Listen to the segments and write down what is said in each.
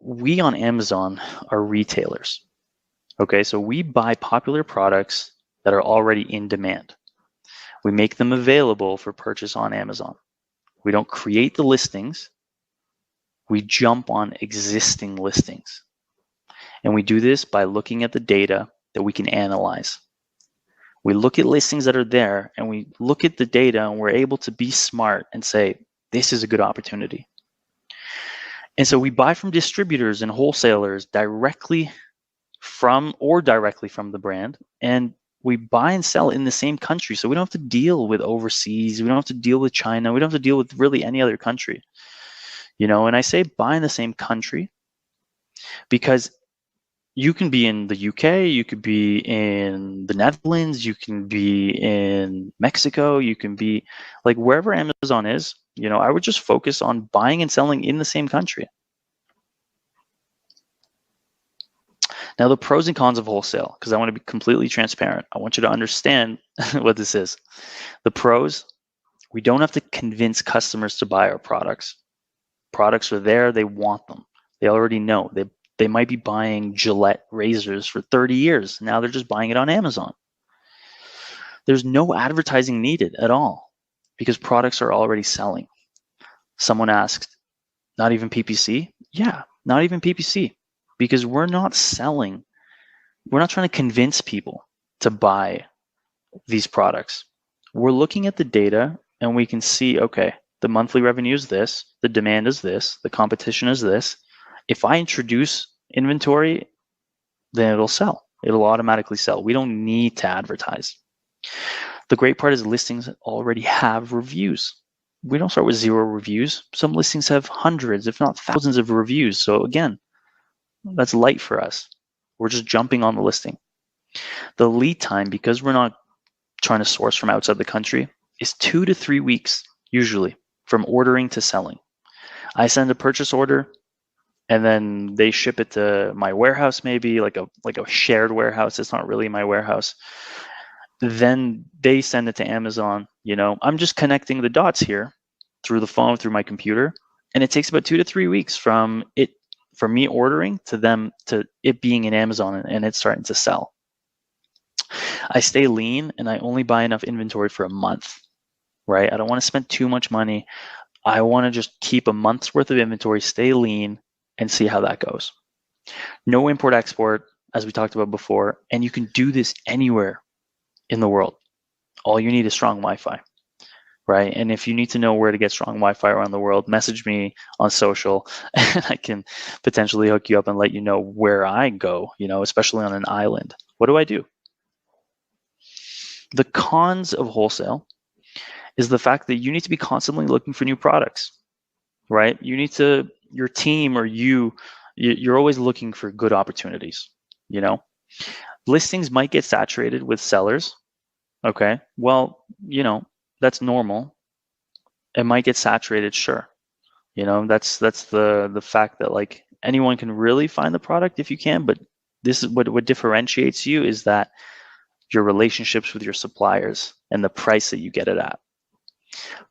we on Amazon are retailers. Okay, so we buy popular products that are already in demand. We make them available for purchase on Amazon. We don't create the listings. We jump on existing listings. And we do this by looking at the data that we can analyze. We look at listings that are there and we look at the data and we're able to be smart and say, this is a good opportunity. And so we buy from distributors and wholesalers directly from the brand, and we buy and sell in the same country. So we don't have to deal with overseas. We don't have to deal with China. We don't have to deal with really any other country. And I say buy in the same country because you can be in the UK, you could be in the Netherlands, you can be in Mexico, you can be like wherever Amazon is, I would just focus on buying and selling in the same country. Now, the pros and cons of wholesale, because I want to be completely transparent. I want you to understand what this is. The pros, we don't have to convince customers to buy our products. Products are there, they want them. They already know. They might be buying Gillette razors for 30 years. Now they're just buying it on Amazon. There's no advertising needed at all because products are already selling. Someone asked, not even PPC? Yeah, not even PPC. Because we're not selling, we're not trying to convince people to buy these products. We're looking at the data and we can see, okay, the monthly revenue is this, the demand is this, the competition is this. If I introduce inventory, then it'll sell. It'll automatically sell. We don't need to advertise. The great part is listings already have reviews. We don't start with 0 reviews. Some listings have hundreds, if not thousands of reviews. So again, that's light for us. We're just jumping on the listing. The lead time, because we're not trying to source from outside the country, is 2 to 3 weeks, usually, from ordering to selling. I send a purchase order, and then they ship it to my warehouse, maybe like a shared warehouse. It's not really my warehouse. Then they send it to Amazon. I'm just connecting the dots here through the phone, through my computer, and it takes about 2 to 3 weeks from me ordering to it being in Amazon and it starting to sell. I stay lean and I only buy enough inventory for a month, right? I don't want to spend too much money. I want to just keep a month's worth of inventory, stay lean, and see how that goes. No import export, as we talked about before, and you can do this anywhere in the world. All you need is strong Wi-Fi. Right. And if you need to know where to get strong Wi-Fi around the world, message me on social and I can potentially hook you up and let you know where I go, especially on an island. What do? The cons of wholesale is the fact that you need to be constantly looking for new products, right? Your team or you're always looking for good opportunities, Listings might get saturated with sellers. Okay. Well, that's normal. It might get saturated, sure. That's the fact that like anyone can really find the product if you can, but this is what differentiates you is that your relationships with your suppliers and the price that you get it at.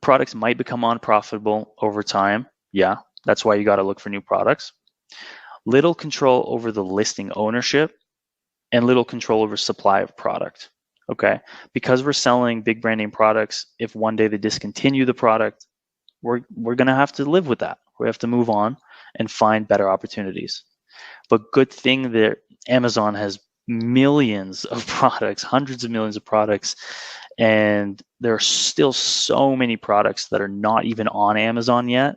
Products might become unprofitable over time. Yeah, that's why you got to look for new products. Little control over the listing ownership and little control over supply of product. Okay, because we're selling big brand name products, if one day they discontinue the product, we're going to have to live with that. We have to move on and find better opportunities. But good thing that Amazon has millions of products, hundreds of millions of products, and there are still so many products that are not even on Amazon yet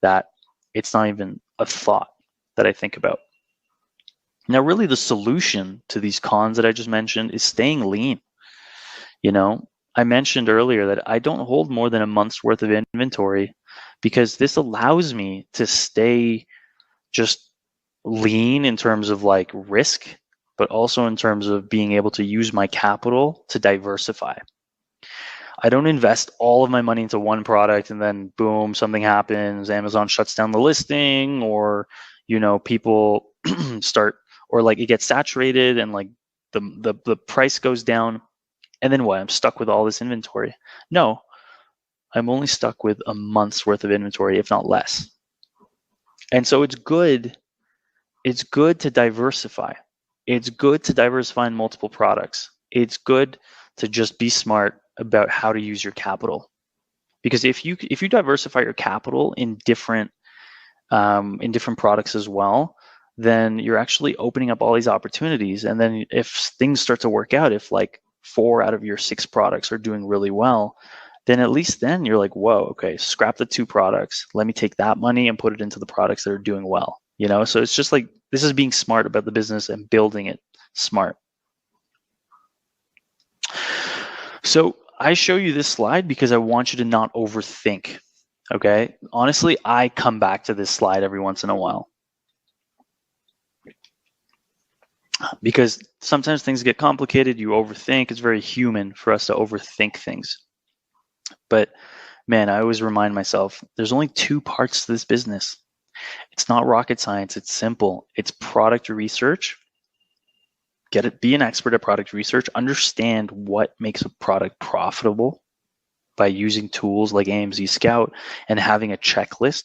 that it's not even a thought that I think about. Now, really the solution to these cons that I just mentioned is staying lean. I mentioned earlier that I don't hold more than a month's worth of inventory because this allows me to stay just lean in terms of like risk, but also in terms of being able to use my capital to diversify. I don't invest all of my money into one product and then boom, something happens, Amazon shuts down the listing, or people start, or like it gets saturated and like the price goes down. And then what? I'm stuck with all this inventory. No, I'm only stuck with a month's worth of inventory, if not less. And so it's good It's good to diversify. It's good to diversify in multiple products. It's good to just be smart about how to use your capital. Because if you diversify your capital in different products as well, then you're actually opening up all these opportunities. And then if things start to work out, if like 4 out of your 6 products are doing really well, then at least then you're like, whoa, okay, scrap the 2 products. Let me take that money and put it into the products that are doing well. So it's just like, this is being smart about the business and building it smart. So I show you this slide because I want you to not overthink. Okay. Honestly, I come back to this slide every once in a while because sometimes things get complicated. You overthink. It's very human for us to overthink things. But man, I always remind myself, there's only 2 parts to this business. It's not rocket science. It's simple. It's product research. Be an expert at product research. Understand what makes a product profitable by using tools like AMZScout and having a checklist.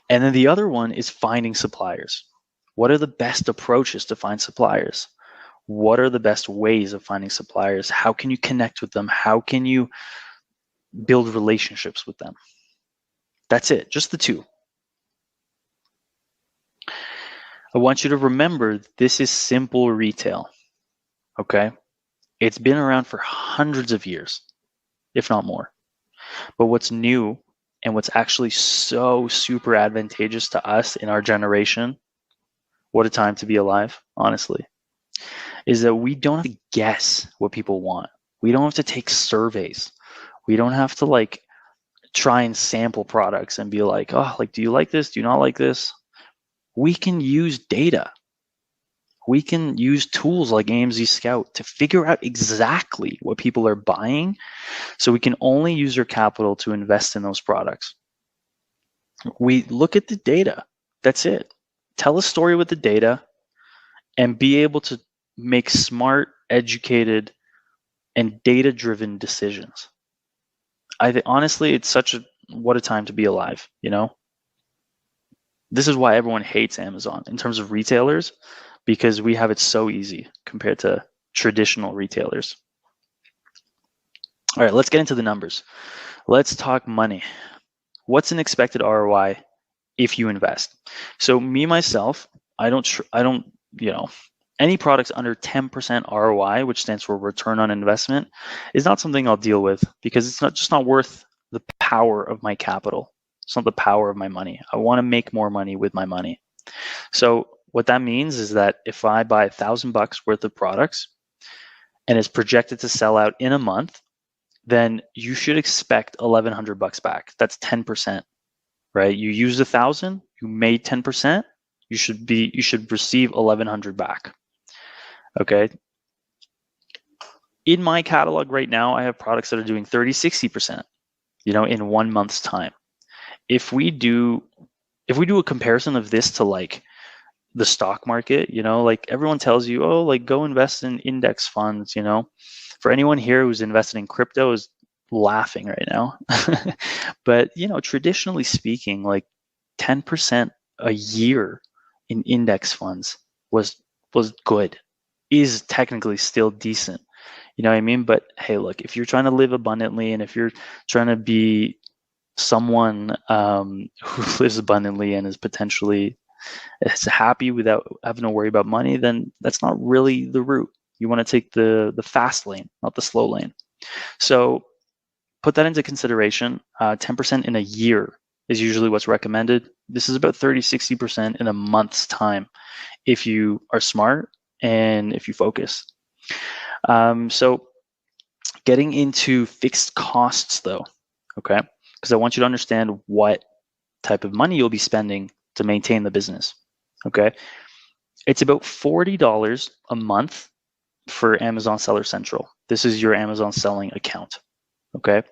And then the other one is finding suppliers. What are the best approaches to find suppliers? What are the best ways of finding suppliers? How can you connect with them? How can you build relationships with them? That's it, just the 2. I want you to remember this is simple retail, okay? It's been around for hundreds of years, if not more. But what's new and what's actually so super advantageous to us in our generation, what a time to be alive, honestly, is that we don't have to guess what people want. We don't have to take surveys. We don't have to like try and sample products and be like, oh, like, do you like this? Do you not like this? We can use data. We can use tools like AMZScout to figure out exactly what people are buying, so we can only use our capital to invest in those products. We look at the data. That's it. Tell a story with the data and be able to make smart, educated, and data-driven decisions. I think honestly, it's what a time to be alive, This is why everyone hates Amazon in terms of retailers, because we have it so easy compared to traditional retailers. All right, let's get into the numbers. Let's talk money. What's an expected ROI if you invest? So me, myself, I don't, any products under 10% ROI, which stands for return on investment, is not something I'll deal with because it's not worth the power of my capital. It's not the power of my money. I want to make more money with my money. So what that means is that if I buy $1,000 worth of products and it's projected to sell out in a month, then you should expect $1,100 back. That's 10%, right? You used 1,000, you made 10%, you should receive 1,100 back. Okay. In my catalog right now, I have products that are doing 30, 60%, in 1 month's time. If we do a comparison of this to like the stock market, like everyone tells you, oh, like go invest in index funds, for anyone here who's invested in crypto is laughing right now. But, traditionally speaking, like 10% a year in index funds was good, is technically still decent. You know what I mean? But hey, look, if you're trying to live abundantly and if you're trying to be someone who lives abundantly and is happy without having to worry about money, then that's not really the route. You want to take the fast lane, not the slow lane. So put that into consideration. 10% in a year is usually what's recommended. This is about 30, 60% in a month's time if you are smart and if you focus. So getting into fixed costs though, okay? Because I want you to understand what type of money you'll be spending to maintain the business, okay? It's about $40 a month for Amazon Seller Central. This is your Amazon selling account, okay?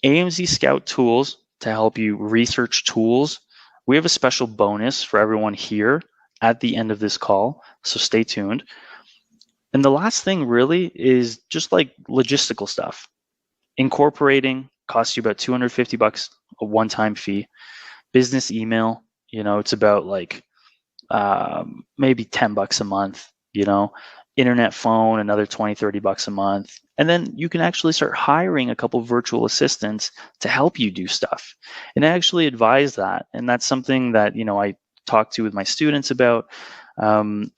AMZScout tools to help you research tools. We have a special bonus for everyone here at the end of this call, so stay tuned. And the last thing really is just like logistical stuff. Incorporating costs you about $250, a one-time fee. Business email, it's about like maybe $10 a month, internet phone, another 20, $30 a month. And then you can actually start hiring a couple virtual assistants to help you do stuff. And I actually advise that. And that's something that, I talk to with my students about.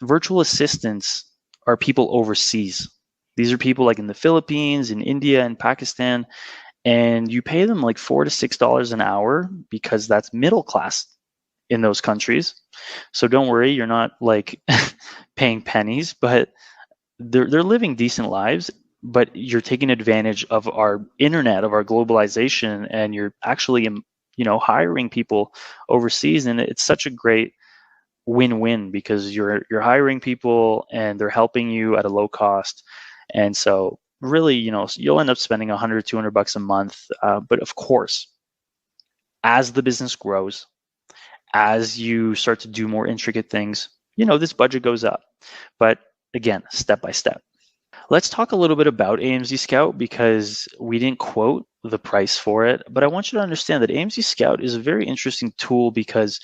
Virtual assistants are people overseas. These are people like in the Philippines, in India, and Pakistan, and you pay them like $4 to $6 an hour because that's middle class in those countries. So don't worry, you're not like paying pennies, but they're living decent lives. But you're taking advantage of our internet, of our globalization, and you're actually, hiring people overseas, and it's such a great win-win because you're hiring people and they're helping you at a low cost. And so really, you'll end up spending 100, $200 a month. But of course, as the business grows, as you start to do more intricate things, this budget goes up. But again, step by step. Let's talk a little bit about AMZScout because we didn't quote the price for it, but I want you to understand that AMZScout is a very interesting tool because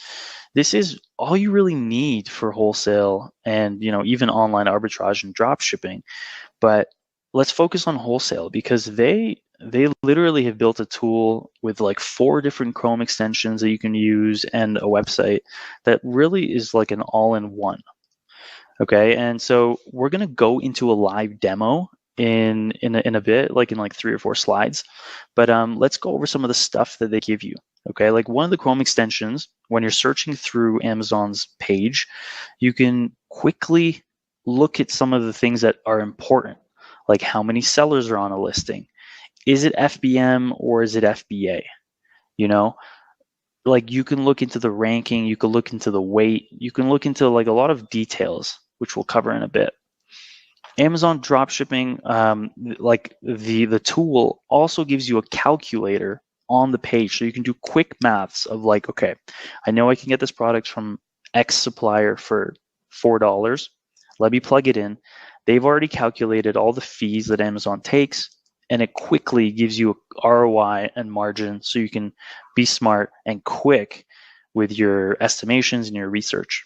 this is all you really need for wholesale and even online arbitrage and drop shipping. But let's focus on wholesale because they literally have built a tool with like 4 different Chrome extensions that you can use and a website that really is like an all-in-one. Okay, and so we're gonna go into a live demo in a bit, like in like 3 or 4 slides. But let's go over some of the stuff that they give you. Okay, like one of the Chrome extensions, when you're searching through Amazon's page, you can quickly look at some of the things that are important, like how many sellers are on a listing. Is it FBM or is it FBA? Like you can look into the ranking, you can look into the weight, you can look into like a lot of details, which we'll cover in a bit. Amazon dropshipping, like the tool also gives you a calculator on the page, so you can do quick maths of like, okay, I know I can get this product from X supplier for $4. Let me plug it in. They've already calculated all the fees that Amazon takes, and it quickly gives you a ROI and margin, so you can be smart and quick with your estimations and your research.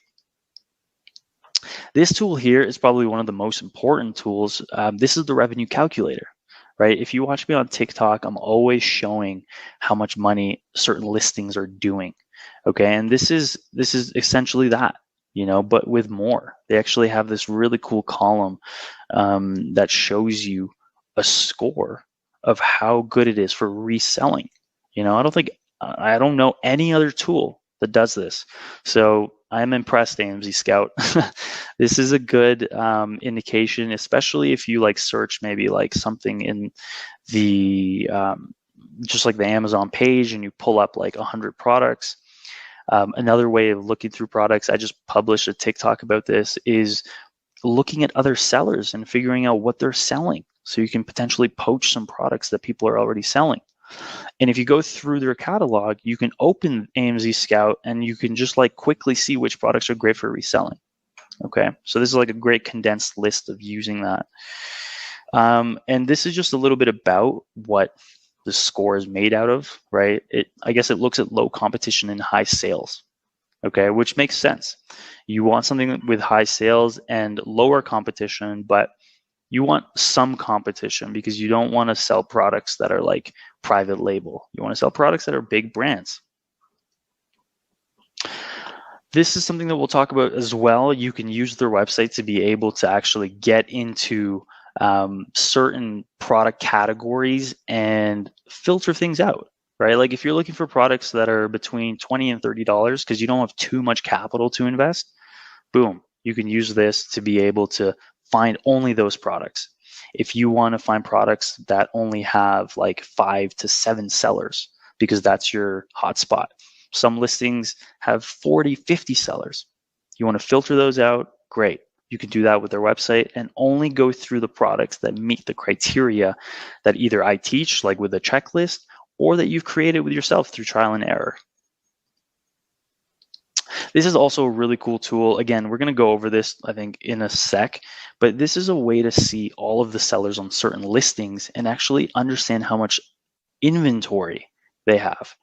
This tool here is probably one of the most important tools. This is the revenue calculator, right? If you watch me on TikTok, I'm always showing how much money certain listings are doing. Okay, and this is essentially that, but with more. They actually have this really cool column that shows you a score of how good it is for reselling. I don't know any other tool that does this. So I'm impressed, AMZScout. This is a good indication, especially if you like search maybe like something in the just like the Amazon page and you pull up like 100 products. Another way of looking through products, I just published a TikTok about this, is looking at other sellers and figuring out what they're selling. So you can potentially poach some products that people are already selling. And if you go through their catalog, you can open AMZScout and you can just like quickly see which products are great for reselling. Okay, so this is like a great condensed list of using that. And this is just a little bit about what the score is made out of, right? I guess it looks at low competition and high sales. Okay, which makes sense. You want something with high sales and lower competition, but you want some competition because you don't want to sell products that are like private label. You want to sell products that are big brands. This is something that we'll talk about as well. You can use their website to be able to actually get into certain product categories and filter things out, right? Like if you're looking for products that are between $20 and $30 because you don't have too much capital to invest, boom, you can use this to be able to find only those products. If you want to find products that only have like 5 to 7 sellers because that's your hotspot. Some listings have 40, 50 sellers. You want to filter those out? Great. You can do that with their website and only go through the products that meet the criteria that either I teach, like with a checklist, or that you've created with yourself through trial and error. This is also a really cool tool. Again, we're going to go over this, I think, in a sec, but this is a way to see all of the sellers on certain listings and actually understand how much inventory they have.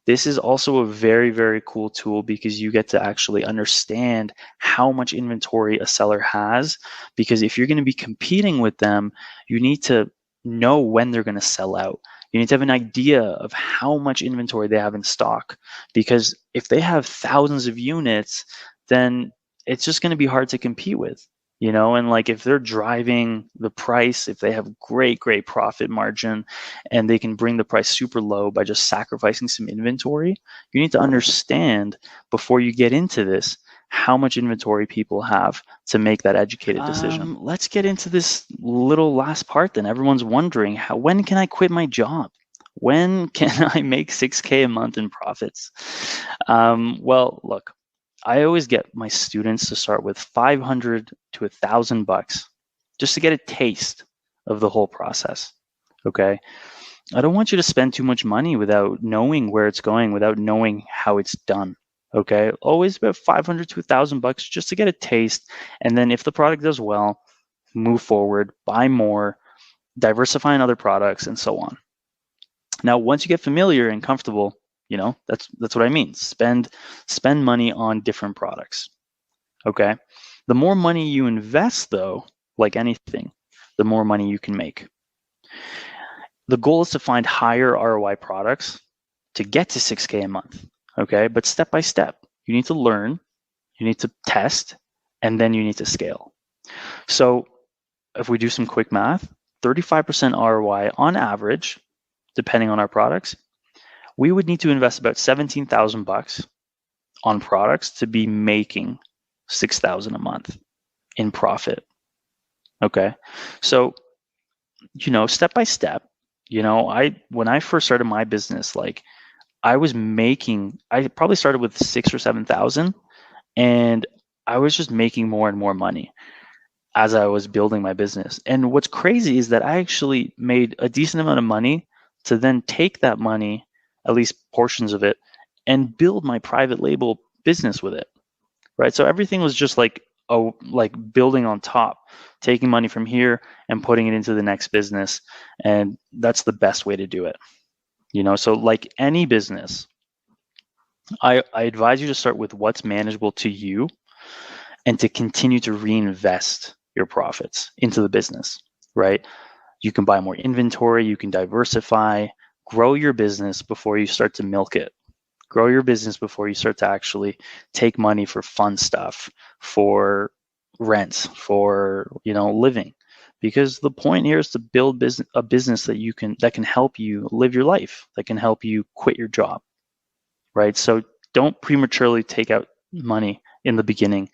This is also a very, very cool tool because you get to actually understand how much inventory a seller has. Because if you're going to be competing with them, you need to know when they're going to sell out. You need to have an idea of how much inventory they have in stock. Because if they have thousands of units, then it's just going to be hard to compete with. And like if they're driving the price, if they have great profit margin and they can bring the price super low by just sacrificing some inventory, you need to understand before you get into this how much inventory people have to make that educated decision. Let's get into this little last part then. Everyone's wondering, when can I quit my job? When can I make 6K a month in profits? Well, look, I always get my students to start with 500 to $1,000 just to get a taste of the whole process. Okay. I don't want you to spend too much money without knowing where it's going, without knowing how it's done. Okay. Always about 500 to $1,000 just to get a taste. And then if the product does well, move forward, buy more, diversify in other products, and so on. Now, once you get familiar and comfortable, that's what I mean. Spend money on different products. Okay. The more money you invest, though, like anything, the more money you can make. The goal is to find higher ROI products to get to 6K a month. Okay. But step by step, you need to learn, you need to test, and then you need to scale. So if we do some quick math, 35% ROI on average, depending on our products, we would need to invest about $17,000 on products to be making $6,000 a month in profit. Okay. So, step by step, when I first started my business, like I probably started with 6,000 or 7,000, and I was just making more and more money as I was building my business. And what's crazy is that I actually made a decent amount of money to then take that money, at least portions of it, and build my private label business with it, right? So everything was just like building on top, taking money from here and putting it into the next business. And that's the best way to do it. So like any business, I advise you to start with what's manageable to you and to continue to reinvest your profits into the business, right? You can buy more inventory, you can diversify, grow your business before you start to milk it. Grow your business before you start to actually take money for fun stuff, for rent, for living. Because the point here is to build a business that can help you live your life, that can help you quit your job, right? So don't prematurely take out money in the beginning